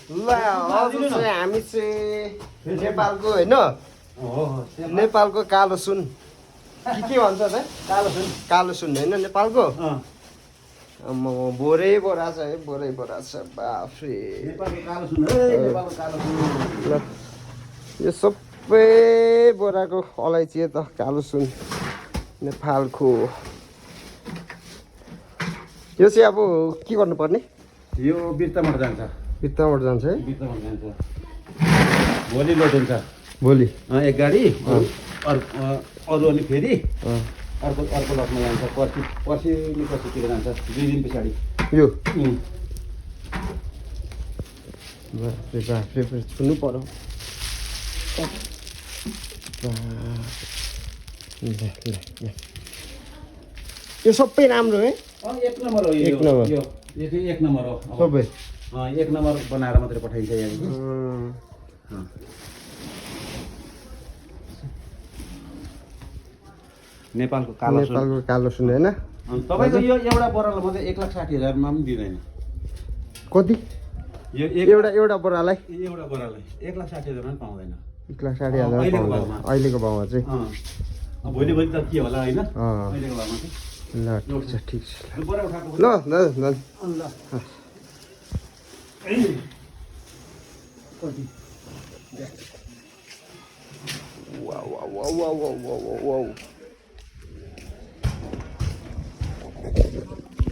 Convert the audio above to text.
ल हजुर चाहिँ हामी चाहिँ नेपालको होइन नेपालको कालो सुन के भन्छ त कालो सुन होइन नेपालको बोरै बोरा छ है बोरै बोरा छ बाफ्रे ल यो सबै बोराको अलैँची त कालो सुन नेपालको यो चाहिँ अब के गर्नुपर्ने यो बिर्तामठ जान्छ बित्ताबाट जान्छ है बिर्तामठ जान्छ भोलि लोड हुन्छ भोलि एक गाडी अरू अनि फेरि अर्को लटमा जान्छ पर्सितिर जान्छ 2 दिन पछाडि यो बाफ्रे छुनु पर्यो यो सबै राम्रो है एक नम्बर हो एक नम्बर यो चाहिँ एक नम्बर हो सबै एक नम्बर बनाएर मात्रै पठाइन्छ यहाँ नेपालको कालो सुन होइन तपाईँको यो एउटा बोरालाई मात्रै 1,60,000 मा पनि दिँदैन कति यो एउटा बोरालाई एउटा बोरालाई 1,60,000 मा पनि पाउँदैन 1,60,000 अहिलेको भाउमा चाहिँ भोलि त के होला होइन अहिलेको भाउमा चाहिँ ल ठिक छ बोरा उठाएको ल वाउ